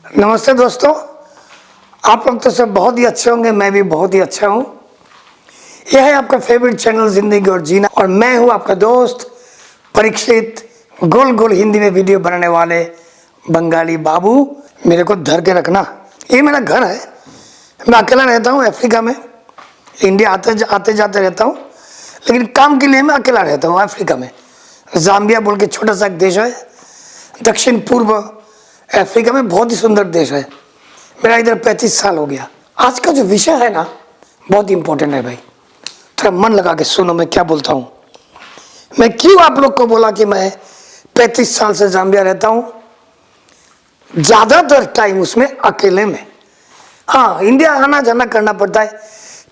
नमस्ते दोस्तों, आप लोग तो सब बहुत ही अच्छे होंगे। मैं भी बहुत ही अच्छा हूँ। यह है आपका फेवरेट चैनल जिंदगी और जीना, और मैं हूँ आपका दोस्त परीक्षित, गोल गोल हिंदी में वीडियो बनाने वाले बंगाली बाबू। मेरे को धर के रखना, ये मेरा घर है। मैं अकेला रहता हूँ अफ्रीका में। इंडिया आते जाते रहता हूँ, लेकिन काम के लिए मैं अकेला रहता हूँ अफ्रीका में। जाम्बिया बोल के छोटा सा एक देश है, दक्षिण पूर्व अफ्रीका में, बहुत ही सुंदर देश है। मेरा इधर 35 साल हो गया। आज का जो विषय है ना, बहुत इंपॉर्टेंट है भाई। थोड़ा मन लगा के सुनो मैं क्या बोलता हूँ। मैं क्यों आप लोग को बोला कि मैं 35 साल से जाम्बिया रहता हूँ, ज़्यादातर टाइम उसमें अकेले में। हाँ, इंडिया आना जाना करना पड़ता है।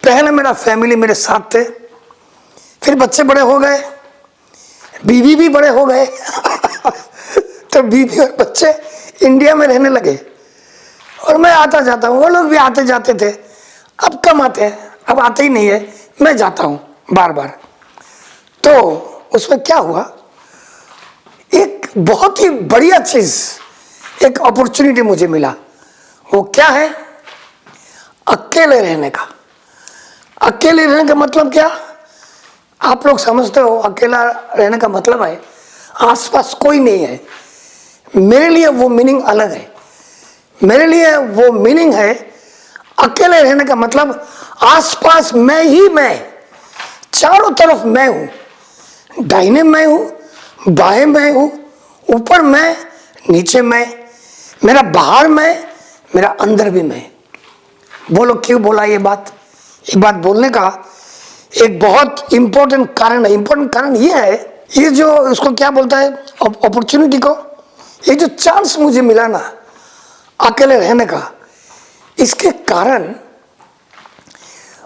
पहले मेरा फैमिली मेरे साथ थे, फिर बच्चे बड़े हो गए, बीवी भी बड़े हो गए तो बीवी और बच्चे इंडिया में रहने लगे, और मैं आता जाता हूँ। वो लोग भी आते जाते थे, अब कम आते हैं, अब आते ही नहीं है। मैं जाता हूँ बार बार। तो उसमें क्या हुआ, एक बहुत ही बढ़िया चीज़, एक अपॉर्चुनिटी मुझे मिला। वो क्या है? अकेले रहने का। अकेले रहने का मतलब क्या, आप लोग समझते हो? अकेला रहने का मतलब है आसपास कोई नहीं है। मेरे लिए वो मीनिंग अलग है। मेरे लिए वो मीनिंग है, अकेले रहने का मतलब आसपास मैं ही मैं, चारों तरफ मैं हूं। दाहिने मैं हूं, बाएं मैं हूं, ऊपर मैं, नीचे मैं, मेरा बाहर मैं, मेरा अंदर भी मैं। बोलो क्यों बोला ये बात? ये बात बोलने का एक बहुत इंपॉर्टेंट कारण है। इंपॉर्टेंट कारण ये है, ये जो उसको क्या बोलता है, अपॉर्चुनिटी को, ये जो चांस मुझे मिला ना अकेले रहने का, इसके कारण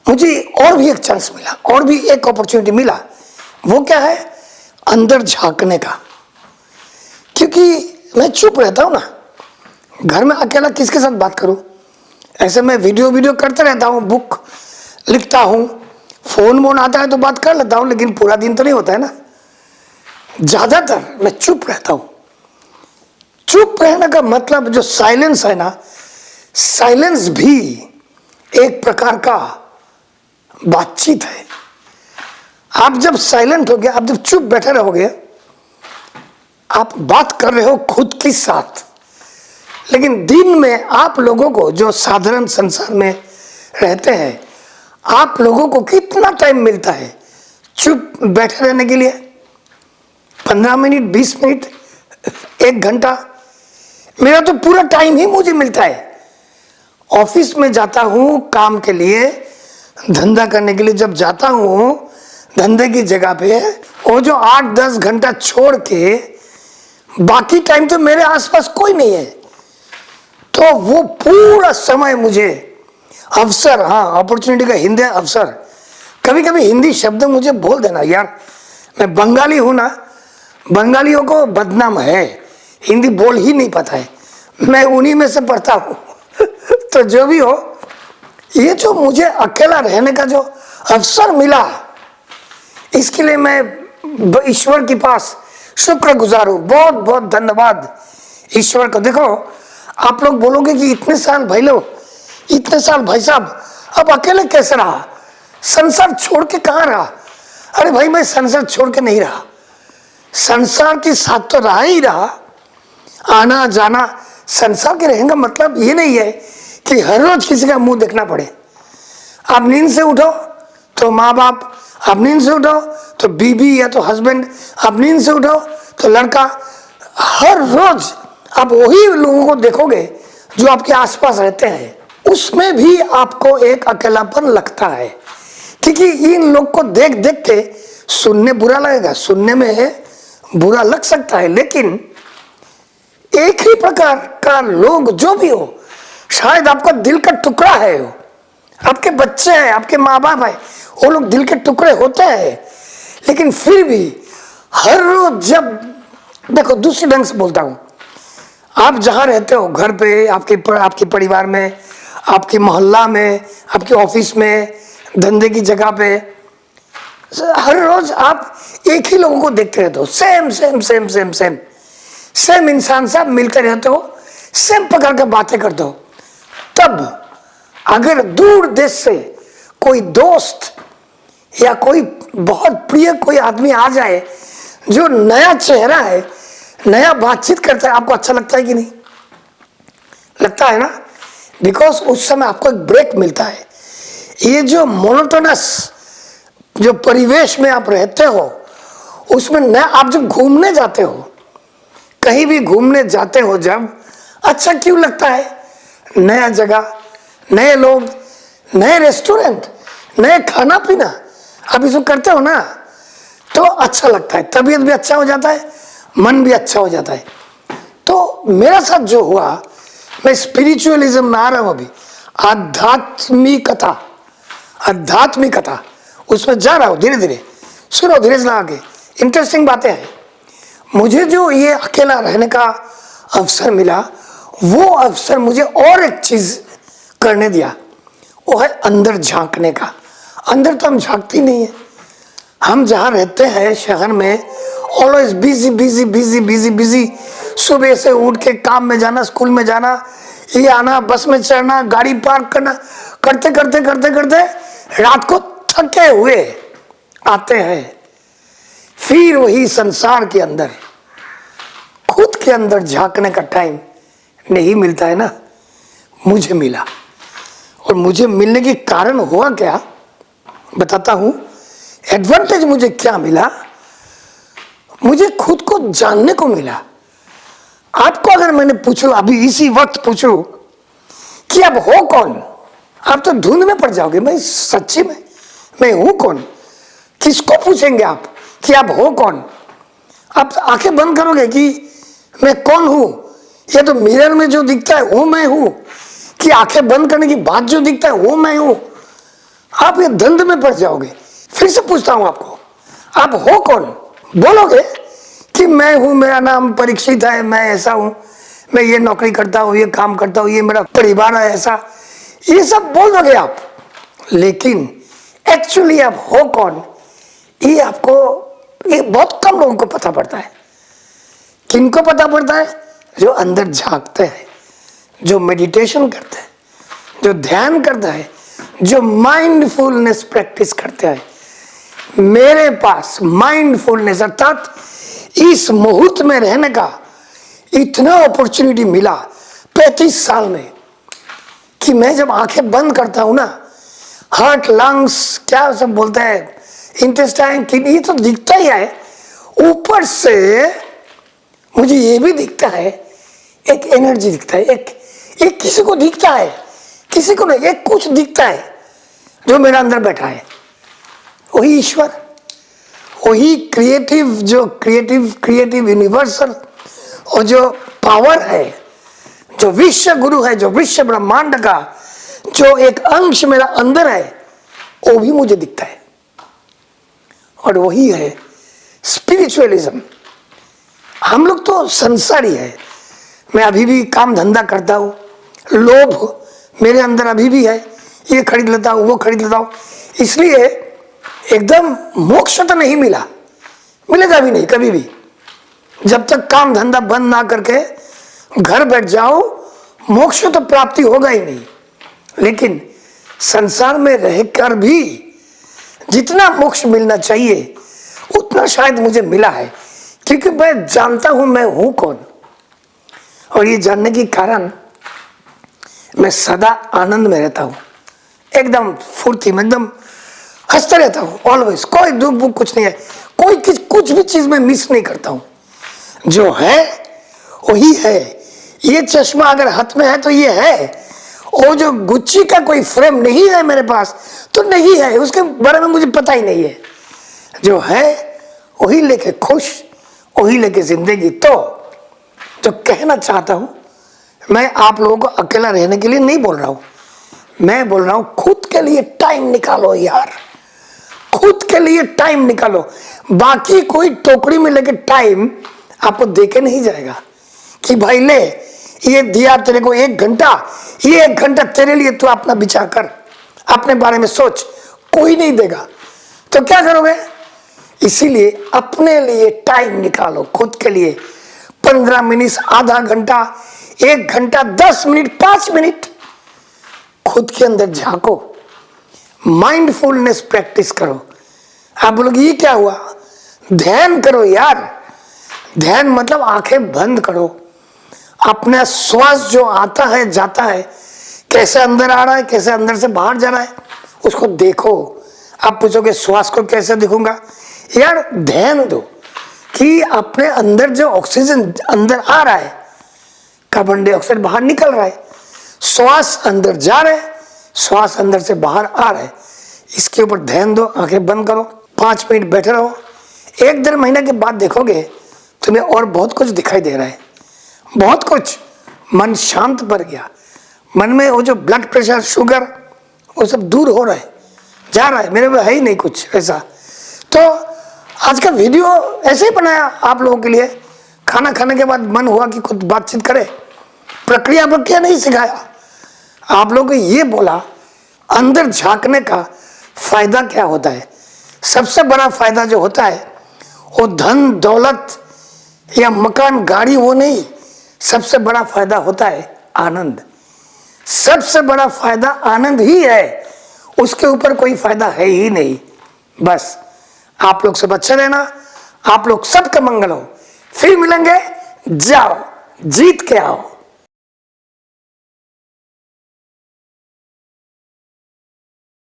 मुझे और भी एक चांस मिला, और भी एक अपॉर्चुनिटी मिला। वो क्या है? अंदर झांकने का। क्योंकि मैं चुप रहता हूं ना घर में, अकेला किसके साथ बात करूं? ऐसे मैं वीडियो करते रहता हूं, बुक लिखता हूं, फोन वोन आता है तो बात कर लेता हूं, लेकिन पूरा दिन तो नहीं होता है ना। ज्यादातर मैं चुप रहता हूं। चुप रहने का मतलब जो साइलेंस है ना, साइलेंस भी एक प्रकार का बातचीत है। आप जब साइलेंट हो गए, आप जब चुप बैठे रहोगे, आप बात कर रहे हो खुद के साथ। लेकिन दिन में आप लोगों को, जो साधारण संसार में रहते हैं, आप लोगों को कितना टाइम मिलता है चुप बैठे रहने के लिए? 15 मिनट, 20 मिनट, 1 घंटा। मेरा तो पूरा टाइम ही मुझे मिलता है। ऑफिस में जाता हूं काम के लिए, धंधा करने के लिए जब जाता हूं, धंधे की जगह पे वो जो 8-10 घंटा छोड़ के बाकी टाइम तो मेरे आसपास कोई नहीं है। तो वो पूरा समय मुझे अवसर, हाँ अपॉर्चुनिटी का हिंदी अवसर। कभी कभी हिंदी शब्द मुझे बोल देना यार, मैं बंगाली हूं ना, बंगालियों को बदनाम है, हिंदी बोल ही नहीं पाता है। मैं उन्हीं में से पढ़ता हूं तो जो भी हो, ये जो मुझे अकेला रहने का जो अवसर मिला, इसके लिए मैं ईश्वर के पास शुक्रगुजार हूं। बहुत बहुत धन्यवाद ईश्वर को। देखो, आप लोग बोलोगे कि इतने साल भाई लोग, इतने साल भाई साहब, अब अकेले कैसे रहा? संसार छोड़ के कहां रहा? अरे भाई, मैं संसार छोड़ के नहीं रहा, संसार के साथ तो रहा ही रहा। आना जाना संसार के रहेगा मतलब ये नहीं है कि हर रोज किसी का मुंह देखना पड़े। आप नींद से उठो तो माँ बाप, आप नींद से उठो तो बीबी या तो हस्बैंड, आप नींद से उठो तो लड़का। हर रोज आप वही लोगों को देखोगे जो आपके आसपास रहते हैं। उसमें भी आपको एक अकेलापन लगता है, क्योंकि इन लोग को देख देख के सुनने बुरा लगेगा, सुनने में बुरा लग सकता है, लेकिन एक ही प्रकार का लोग जो भी हो, शायद आपका दिल का टुकड़ा है, वो आपके बच्चे हैं, आपके माँ बाप है, वो लोग दिल के टुकड़े होते हैं। लेकिन फिर भी हर रोज जब, देखो दूसरे ढंग से बोलता हूं, आप जहां रहते हो, घर पे, आपके परिवार में, आपके मोहल्ला में, आपके ऑफिस में, धंधे की जगह पे, हर रोज आप एक ही लोगों को देखते रहते हो। Same same same same same same इंसान से आप मिलते रहते हो, सेम पकड़ के बातें कर दो। तब अगर दूर देश से कोई दोस्त या कोई बहुत प्रिय कोई आदमी आ जाए जो नया चेहरा है, नया बातचीत करता है, आपको अच्छा लगता है कि नहीं? लगता है ना? बिकॉज उस समय आपको एक ब्रेक मिलता है। ये जो मोनोटोनस जो परिवेश में आप रहते हो, उसमें नया, आप जब घूमने जाते हो, कहीं भी घूमने जाते हो, जब अच्छा क्यों लगता है? नया जगह, नए लोग, नए रेस्टोरेंट, नए खाना पीना, आप इसको करते हो ना, तो अच्छा लगता है, तबीयत भी अच्छा हो जाता है, मन भी अच्छा हो जाता है। तो मेरा साथ जो हुआ, मैं स्पिरिचुअलिज्म में आ रहा हूं अभी, आध्यात्मिकता, आध्यात्मिकता उसमें जा रहा हूं धीरे धीरे। सुनो धीरे से आगे, इंटरेस्टिंग बातें हैं। मुझे जो ये अकेला रहने का अवसर मिला, वो अवसर मुझे और एक चीज करने दिया, वो है अंदर झांकने का। अंदर तो हम झांकते नहीं है। हम जहाँ रहते हैं शहर में, always busy busy busy busy busy, सुबह से उठ के काम में जाना, स्कूल में जाना, ये आना, बस में चढ़ना, गाड़ी पार्क करना, करते करते करते करते रात को थके हुए आते हैं। फिर वही संसार के अंदर, खुद के अंदर झांकने का टाइम नहीं मिलता है ना। मुझे मिला, और मुझे मिलने के कारण हुआ क्या बताता हूं। एडवांटेज मुझे क्या मिला, मुझे खुद को जानने को मिला। आपको अगर मैंने पूछो, अभी इसी वक्त पूछो कि आप हो कौन, आप तो धुंध में पड़ जाओगे। मैं सच्ची में मैं हूं कौन? किसको पूछेंगे आप कि आप हो कौन? आप आंखें बंद करोगे कि मैं कौन हूं? ये तो मिरर में जो दिखता है वो मैं हूं, कि आंखें बंद करने के बाद जो दिखता है वो मैं हूं? आप ये धंध में पड़ जाओगे। फिर से पूछता हूं आपको, आप हो कौन? बोलोगे कि मैं हूं, मेरा नाम परीक्षित है, मैं ऐसा हूं, मैं ये नौकरी करता हूं, ये काम करता हूं, ये मेरा परिवार है ऐसा, ये सब बोल दोगे आप। लेकिन एक्चुअली आप हो कौन, ये आपको, ये बहुत कम लोगों को पता पड़ता है। किनको पता पड़ता है? जो अंदर झांकते हैं, जो मेडिटेशन करते हैं, जो ध्यान करता है, जो माइंडफुलनेस प्रैक्टिस करते हैं। मेरे पास माइंडफुलनेस अर्थात इस मुहूर्त में रहने का इतना अपॉर्चुनिटी मिला 35 साल में, कि मैं जब आंखें बंद करता हूं ना, हार्ट, लंग्स, क्या सब बोलते हैं, इंटेस्टाइन, किडनी, ये तो दिखता ही है। ऊपर से मुझे ये भी दिखता है, एक एनर्जी दिखता है, एक किसी को दिखता है, किसी को नहीं, एक कुछ दिखता है जो मेरे अंदर बैठा है। वही ईश्वर, वही क्रिएटिव, जो क्रिएटिव यूनिवर्सल, और जो पावर है, जो विश्व गुरु है, जो विश्व ब्रह्मांड का जो एक अंश मेरा अंदर है, वो भी मुझे दिखता है। और वही है स्पिरिचुअलिज्म। हम लोग तो संसारी है। मैं अभी भी काम धंधा करता हूँ, लोभ मेरे अंदर अभी भी है, ये खरीद लेता हूँ, वो खरीद लेता हूँ, इसलिए एकदम मोक्ष तो नहीं मिला, मिलेगा भी नहीं कभी भी। जब तक काम धंधा बंद ना करके घर बैठ जाओ, मोक्ष तो प्राप्ति होगा ही नहीं। लेकिन संसार में रहकर भी जितना मोक्ष मिलना चाहिए उतना शायद मुझे मिला है, क्योंकि मैं जानता हूं मैं हूं कौन। और ये जानने के कारण मैं सदा आनंद में रहता हूं, एकदम फुर्ती में, एकदम हंसते रहता हूं ऑलवेज। कोई दुख बुख कुछ नहीं है, कुछ भी चीज में मिस नहीं करता हूं। जो है वही है। ये चश्मा अगर हाथ में है तो ये है, वो जो गुच्ची का कोई फ्रेम नहीं है मेरे पास तो नहीं है, उसके बारे में मुझे पता ही नहीं है। जो है वही लेके खुश, वही लेके जिंदगी। तो जो कहना चाहता हूं, मैं आप लोगों को अकेला रहने के लिए नहीं बोल रहा हूं, मैं बोल रहा हूं खुद के लिए टाइम निकालो यार, खुद के लिए टाइम निकालो। बाकी कोई टोकरी में लेके टाइम आपको देके नहीं जाएगा कि भाई ले ये दिया तेरे को 1 घंटा, ये 1 घंटा तेरे लिए तू अपना विचार कर, अपने बारे में सोच। कोई नहीं देगा तो क्या करोगे? इसीलिए अपने लिए टाइम निकालो, खुद के लिए 15 मिनट, आधा घंटा, 1 घंटा, 10 मिनट, 5 मिनट खुद के अंदर झांको, माइंडफुलनेस प्रैक्टिस करो। आप बोलोगे ये क्या हुआ? ध्यान करो यार। ध्यान मतलब आंखें बंद करो, अपना श्वास जो आता है जाता है, कैसे अंदर आ रहा है, कैसे अंदर से बाहर जा रहा है, उसको देखो। आप पूछोगे श्वास को कैसे देखूंगा? यार ध्यान दो कि अपने अंदर जो ऑक्सीजन अंदर आ रहा है, कार्बन डाइऑक्साइड बाहर निकल रहा है, श्वास अंदर जा रहा है, श्वास अंदर से बाहर आ रहा है, इसके ऊपर ध्यान दो। आंखें बंद करो, 5 मिनट बैठे रहो। 1-1.5 महीने के बाद देखोगे तुम्हें और बहुत कुछ दिखाई दे रहा है, बहुत कुछ। मन शांत पड़ गया, मन में वो जो ब्लड प्रेशर, शुगर, वो सब दूर हो रहा है, जा रहा है। मेरे में है ही नहीं कुछ ऐसा। तो आज का वीडियो ऐसे ही बनाया आप लोगों के लिए। खाना खाने के बाद मन हुआ कि कुछ बातचीत करें, प्रक्रिया नहीं सिखाया, आप लोगों को ये बोला अंदर झांकने का फायदा क्या होता है। सबसे बड़ा फायदा जो होता है वो धन दौलत या मकान गाड़ी वो नहीं, सबसे बड़ा फायदा होता है आनंद। सबसे बड़ा फायदा आनंद ही है, उसके ऊपर कोई फायदा है ही नहीं। बस आप लोग सब अच्छे रहना, आप लोग सबका मंगल हो। फिर मिलेंगे, जाओ जीत के आओ।